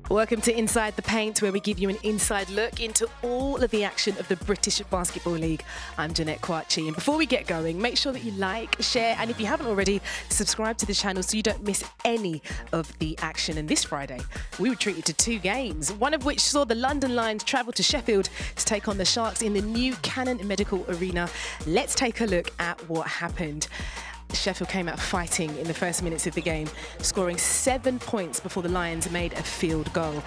Welcome to Inside the Paint, where we give you an inside look into all of the action of the British Basketball League. I'm Jeanette Kwakye, and before we get going, make sure that you like, share, and if you haven't already, subscribe to the channel so you don't miss any of the action. And this Friday, we were treated to 2 games, one of which saw the London Lions travel to Sheffield to take on the Sharks in the new Cannon Medical Arena. Let's take a look at what happened. Sheffield came out fighting in the first minutes of the game, scoring 7 points before the Lions made a field goal.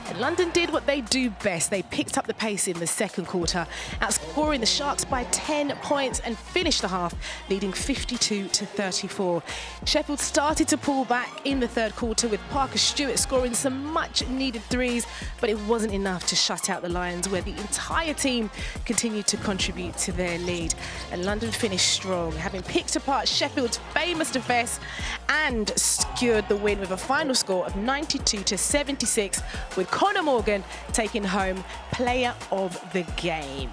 And London did what they do best. They picked up the pace in the second quarter, outscoring the Sharks by 10 points and finished the half, leading 52-34. Sheffield started to pull back in the third quarter with Parker Stewart scoring some much-needed threes, but it wasn't enough to shut out the Lions, where the entire team continued to contribute to their lead. And London finished strong, having picked apart Sheffield's famous defence and secured the win with a final score of 92-76, with Connor Morgan taking home Player of the Game.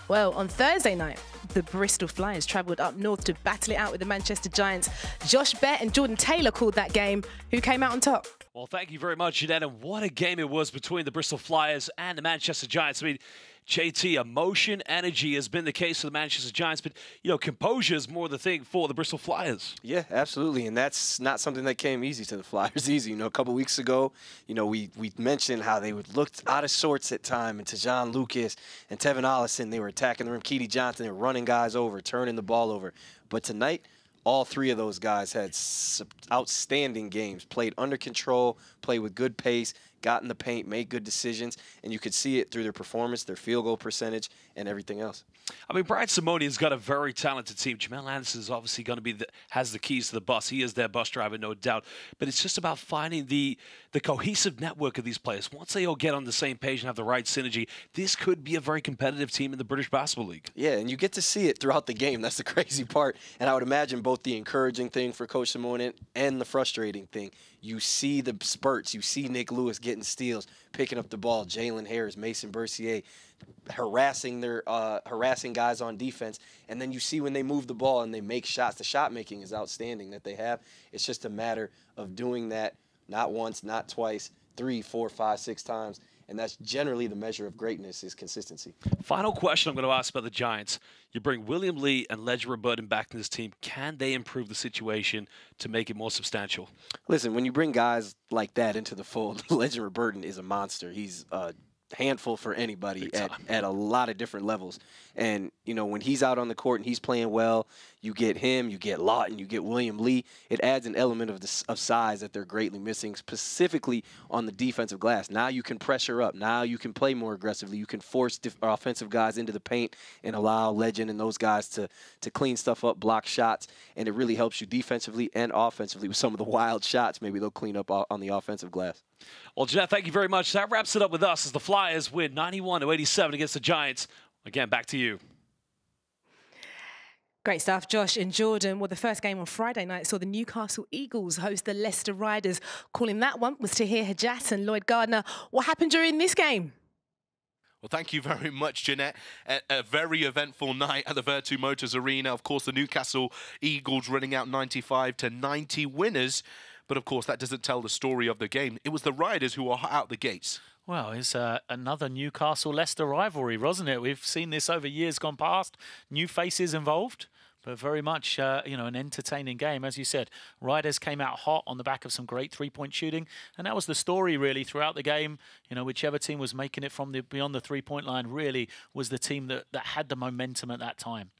Well, on Thursday night, the Bristol Flyers travelled up north to battle it out with the Manchester Giants. Josh Bett and Jordan Taylor called that game. Who came out on top? Well, thank you very much, Jeanette. And what a game it was between the Bristol Flyers and the Manchester Giants. I mean, JT, emotion, energy has been the case for the Manchester Giants, but, you know, composure is more the thing for the Bristol Flyers. Yeah, absolutely, and that's not something that came easy to the Flyers. Easy, you know, a couple weeks ago, you know, we mentioned how they would look out of sorts at time, and to John Lucas and Tevin Ollison, they were attacking the rim. Keedy Johnson, they were running guys over, turning the ball over. But tonight, all 3 of those guys had outstanding games, played under control, played with good pace, got in the paint, made good decisions, and you could see it through their performance, their field goal percentage, and everything else. I mean, Brian Simone has got a very talented team. Jamel Anderson is obviously going to be has the keys to the bus. He is their bus driver, no doubt. But it's just about finding the cohesive network of these players. Once they all get on the same page and have the right synergy, this could be a very competitive team in the British Basketball League. Yeah, and you get to see it throughout the game. That's the crazy part. And I would imagine both the encouraging thing for Coach Simone and the frustrating thing. You see the spurts. You see Nick Lewis getting steals, picking up the ball. Jalen Harris, Mason Bercier, harassing guys on defense. And then you see when they move the ball and they make shots. The shot making is outstanding that they have. It's just a matter of doing that not once, not twice, 3, 4, 5, 6 times. And that's generally the measure of greatness, is consistency. Final question I'm going to ask about the Giants. You bring William Lee and Ledger Burden back to this team. Can they improve the situation to make it more substantial? Listen, when you bring guys like that into the fold, Ledger Burden is a monster. He's a handful for anybody at a lot of different levels. And, you know, when he's out on the court and he's playing well, you get him, you get Lawton, you get William Lee. It adds an element of size that they're greatly missing, specifically on the defensive glass. Now you can pressure up. Now you can play more aggressively. You can force offensive guys into the paint and allow Legend and those guys to clean stuff up, block shots, and it really helps you defensively and offensively with some of the wild shots. Maybe they'll clean up on the offensive glass. Well, Jeanette, thank you very much. That wraps it up with us as the Flyers win 91-87 against the Giants. Again, back to you. Great stuff, Josh and Jordan. Well, the first game on Friday night saw the Newcastle Eagles host the Leicester Riders. Calling that one was Tahir Hajat and Lloyd Gardner. What happened during this game? Well, thank you very much, Jeanette. A very eventful night at the Virtu Motors Arena. Of course, the Newcastle Eagles running out 95-90 winners. But, of course, that doesn't tell the story of the game. It was the Riders who were hot out the gates. Well, it's another Newcastle-Leicester rivalry, wasn't it? We've seen this over years gone past. New faces involved, but very much, you know, an entertaining game. As you said, Riders came out hot on the back of some great three-point shooting, and that was the story, really, throughout the game. You know, whichever team was making it from beyond the three-point line really was the team that had the momentum at that time.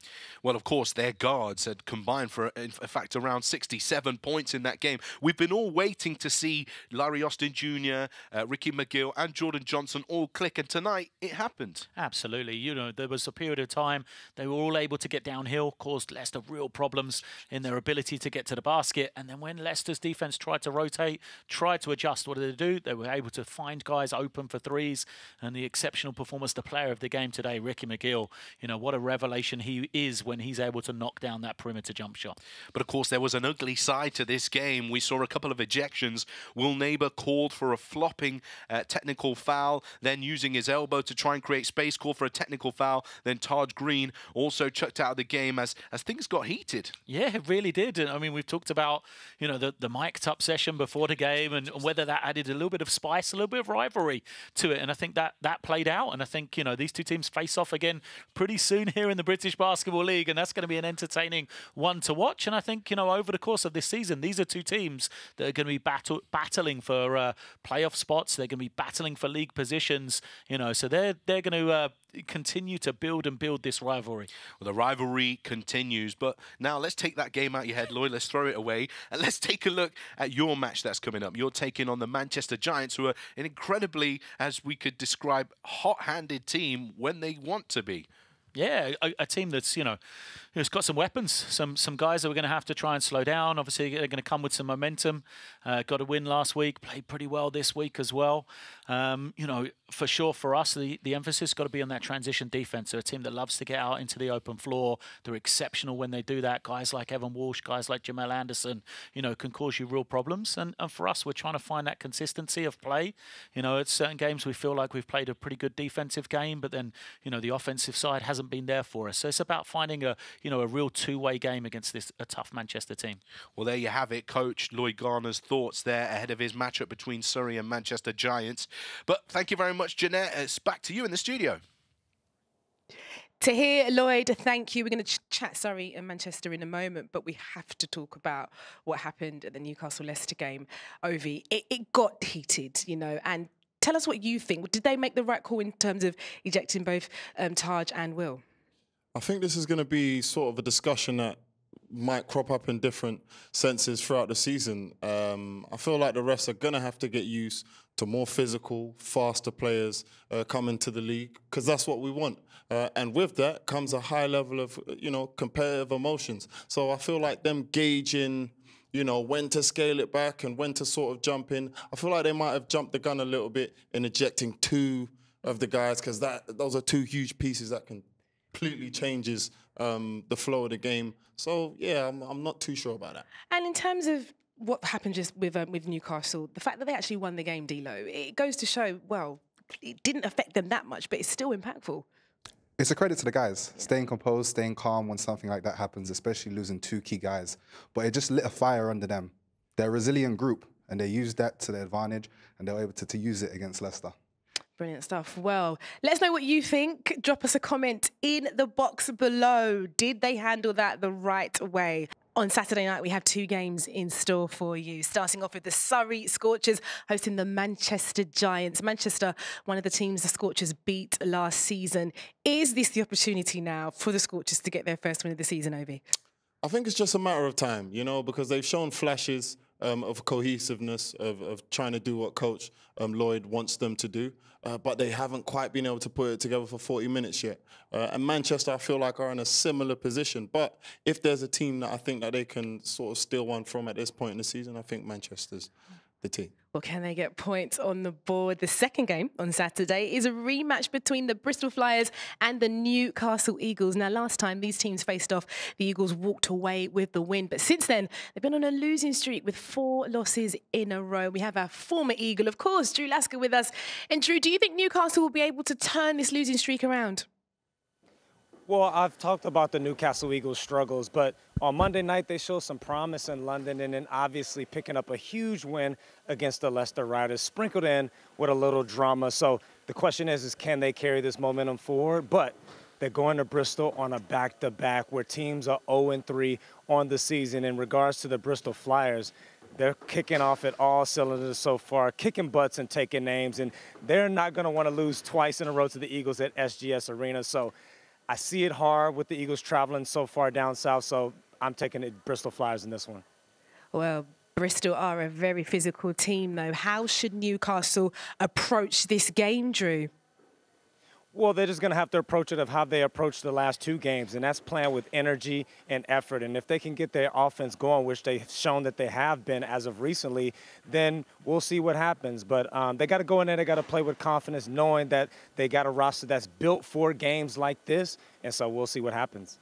Well, of course, their guards had combined for, in fact, around 67 points in that game. We've been all waiting to see Larry Austin Jr., Ricky McGill, and Jordan Johnson all click, and tonight it happened. Absolutely. You know, there was a period of time they were all able to get downhill, caused Leicester real problems in their ability to get to the basket, and then when Leicester's defense tried to rotate, tried to adjust, what did they do? They were able to find guys open for threes, and the exceptional performance, the player of the game today, Ricky McGill, you know, what a revelation he is when he's able to knock down that perimeter jump shot. But of course, there was an ugly side to this game. We saw a couple of ejections. Will Neighbor called for a flopping technical foul, then using his elbow to try and create space, called for a technical foul. Then Taj Green also chucked out of the game as things got heated. Yeah, it really did. And I mean, we've talked about, you know, the mic'd up session before the game and whether that added a little bit of spice, a little bit of rivalry to it. And I think that played out. And I think, you know, these two teams face off again pretty soon here in the British Basketball League. And that's going to be an entertaining one to watch. And I think, you know, over the course of this season, these are two teams that are going to be battling for playoff spots. They're going to be battling for league positions, you know, so they're going to continue to build this rivalry. Well, the rivalry continues, but now let's take that game out your head, Lloyd. Let's throw it away, and let's take a look at your match that's coming up. You're taking on the Manchester Giants, who are an incredibly, as we could describe, hot-handed team when they want to be. Yeah, a team that's, you know, who's got some weapons, some guys that we're going to have to try and slow down. Obviously, they're going to come with some momentum. Got a win last week, played pretty well this week as well. You know, for sure for us, the emphasis got to be on that transition defense. They're a team that loves to get out into the open floor. They're exceptional when they do that. Guys like Evan Walsh, guys like Jamel Anderson, you know, can cause you real problems. And for us, we're trying to find that consistency of play. You know, at certain games, we feel like we've played a pretty good defensive game, but then, you know, the offensive side hasn't been there for us. So it's about finding a real two-way game against a tough Manchester team. Well, there you have it, Coach Lloyd Garner's thoughts there ahead of his matchup between Surrey and Manchester Giants. But thank you very much, Jeanette. It's back to you in the studio. Tahir, Lloyd, thank you. We're going to chat Surrey and Manchester in a moment, but we have to talk about what happened at the Newcastle-Leicester game. Ovie, it got heated, you know, and tell us what you think. Did they make the right call in terms of ejecting both Taj and Will? I think this is going to be sort of a discussion that might crop up in different senses throughout the season. I feel like the refs are going to have to get used to more physical, faster players coming to the league, because that's what we want. And with that comes a high level of, you know, competitive emotions. So I feel like them gauging, you know, when to scale it back and when to sort of jump in. I feel like they might have jumped the gun a little bit in ejecting two of the guys, because those are two huge pieces that can completely changes the flow of the game. So yeah, I'm not too sure about that. And in terms of what happened just with Newcastle, the fact that they actually won the game, D'Lo, it goes to show, well, it didn't affect them that much, but it's still impactful. It's a credit to the guys, staying composed, staying calm when something like that happens, especially losing two key guys. But it just lit a fire under them. They're a resilient group, and they used that to their advantage, and they were able to use it against Leicester. Brilliant stuff. Well, let us know what you think. Drop us a comment in the box below. Did they handle that the right way? On Saturday night, we have two games in store for you. Starting off with the Surrey Scorchers hosting the Manchester Giants. Manchester, one of the teams the Scorchers beat last season. Is this the opportunity now for the Scorchers to get their first win of the season, Ovie? I think it's just a matter of time, you know, because they've shown flashes of cohesiveness, of trying to do what Coach Lloyd wants them to do. But they haven't quite been able to put it together for 40 minutes yet. And Manchester, I feel like, are in a similar position. But if there's a team that I think that they can sort of steal one from at this point in the season, I think Manchester's the team. Well, can they get points on the board? The second game on Saturday is a rematch between the Bristol Flyers and the Newcastle Eagles. Now, last time these teams faced off, the Eagles walked away with the win. But since then, they've been on a losing streak with 4 losses in a row. We have our former Eagle, of course, Drew Lasker with us. And Drew, do you think Newcastle will be able to turn this losing streak around? Well, I've talked about the Newcastle Eagles' struggles, but on Monday night they showed some promise in London, and then obviously picking up a huge win against the Leicester Riders, sprinkled in with a little drama. So the question is can they carry this momentum forward? But they're going to Bristol on a back-to-back where teams are 0-3 on the season. In regards to the Bristol Flyers, they're kicking off at all cylinders so far, kicking butts and taking names, and they're not going to want to lose twice in a row to the Eagles at SGS Arena. So I see it hard with the Eagles traveling so far down south, so I'm taking the Bristol Flyers in this one. Well, Bristol are a very physical team, though. How should Newcastle approach this game, Drew? Well, they're just going to have to approach it of how they approached the last 2 games, and that's playing with energy and effort. And if they can get their offense going, which they've shown that they have been as of recently, then we'll see what happens. But they got to go in there, they got to play with confidence, knowing that they got a roster that's built for games like this, and so we'll see what happens.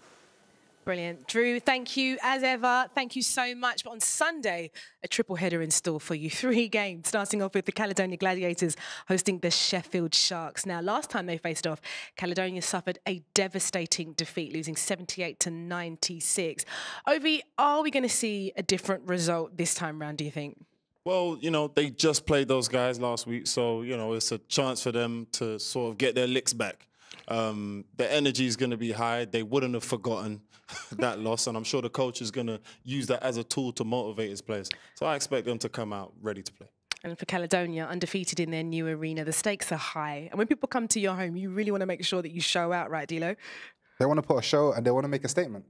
Brilliant. Drew, thank you as ever. Thank you so much. But on Sunday, a triple header in store for you. 3 games, starting off with the Caledonia Gladiators hosting the Sheffield Sharks. Now, last time they faced off, Caledonia suffered a devastating defeat, losing 78-96. Ovie, are we going to see a different result this time round, do you think? Well, you know, they just played those guys last week, so, you know, it's a chance for them to sort of get their licks back. The energy is going to be high. They wouldn't have forgotten that loss, and I'm sure the coach is going to use that as a tool to motivate his players. So I expect them to come out ready to play. And for Caledonia, undefeated in their new arena, the stakes are high. And when people come to your home, you really want to make sure that you show out, right, Dilo? They want to put a show and they want to make a statement.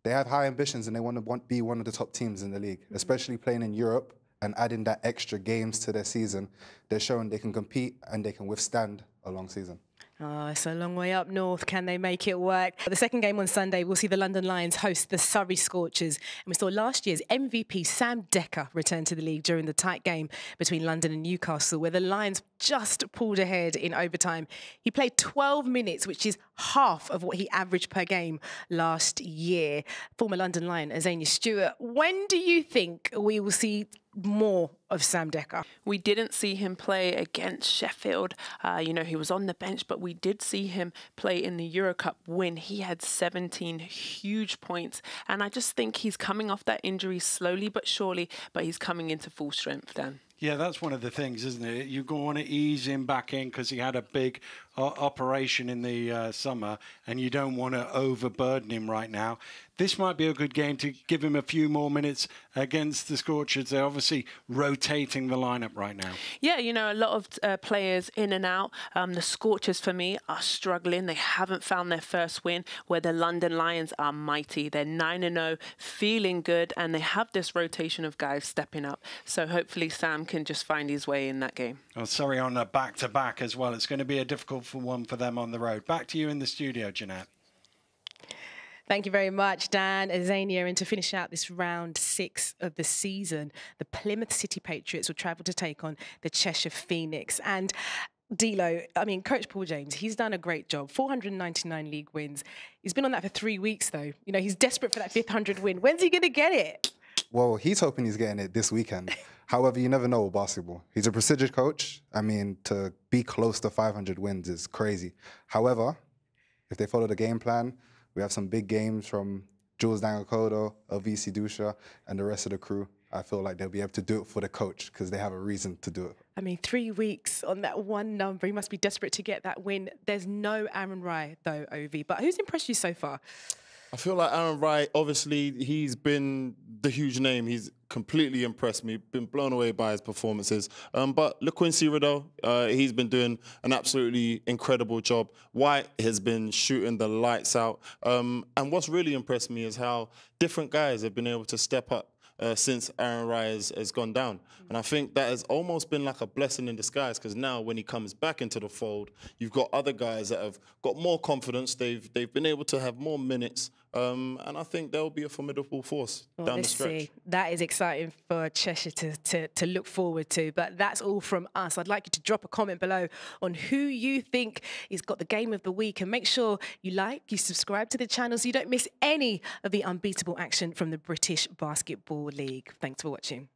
They have high ambitions and they want to be one of the top teams in the league, especially playing in Europe and adding that extra games to their season. They're showing they can compete and they can withstand a long season. Oh, it's a long way up north. Can they make it work? The second game on Sunday, we'll see the London Lions host the Surrey Scorchers. And we saw last year's MVP, Sam Decker, return to the league during the tight game between London and Newcastle, where the Lions just pulled ahead in overtime. He played 12 minutes, which is half of what he averaged per game last year. Former London Lion, Azania Stewart, when do you think we will see more of Sam Decker? We didn't see him play against Sheffield. You know, he was on the bench, but we did see him play in the Euro Cup win. He had 17 huge points. And I just think he's coming off that injury slowly but surely, but he's coming into full strength, Dan. Yeah, that's one of the things, isn't it? You want to ease him back in because he had a big operation in the summer, and you don't want to overburden him right now. This might be a good game to give him a few more minutes against the Scorchers. They're obviously rotating the lineup right now. Yeah, you know, a lot of players in and out. The Scorchers, for me, are struggling. They haven't found their first win, where the London Lions are mighty. They're 9-0, feeling good, and they have this rotation of guys stepping up. So hopefully Sam can just find his way in that game. Oh, sorry, on a back-to-back as well. It's going to be a difficult one for them on the road. Back to you in the studio, Jeanette. Thank you very much, Dan, Azania. And to finish out this round 6 of the season, the Plymouth City Patriots will travel to take on the Cheshire Phoenix. And Dilo, I mean, Coach Paul James, he's done a great job. 499 league wins. He's been on that for 3 weeks, though. You know, he's desperate for that 500 win. When's he going to get it? Well, he's hoping he's getting it this weekend. However, you never know with basketball. He's a prestigious coach. I mean, to be close to 500 wins is crazy. However, if they follow the game plan, we have some big games from Jules Dangakodo, Ovie Soko, and the rest of the crew. I feel like they'll be able to do it for the coach because they have a reason to do it. I mean, 3 weeks on that one number. He must be desperate to get that win. There's no Aaron Rye, though, Ovie. But who's impressed you so far? I feel like Aaron Wright, obviously, he's been the huge name. He's completely impressed me, been blown away by his performances. But LaQuincy Rideau, he's been doing an absolutely incredible job. White has been shooting the lights out. And what's really impressed me is how different guys have been able to step up since Aaron Wright has gone down. And I think that has almost been like a blessing in disguise because now when he comes back into the fold, you've got other guys that have got more confidence. They've been able to have more minutes. And I think they'll be a formidable force down the stretch. See. That is exciting for Cheshire to look forward to. But that's all from us. I'd like you to drop a comment below on who you think has got the game of the week. And make sure you subscribe to the channel so you don't miss any of the unbeatable action from the British Basketball League. Thanks for watching.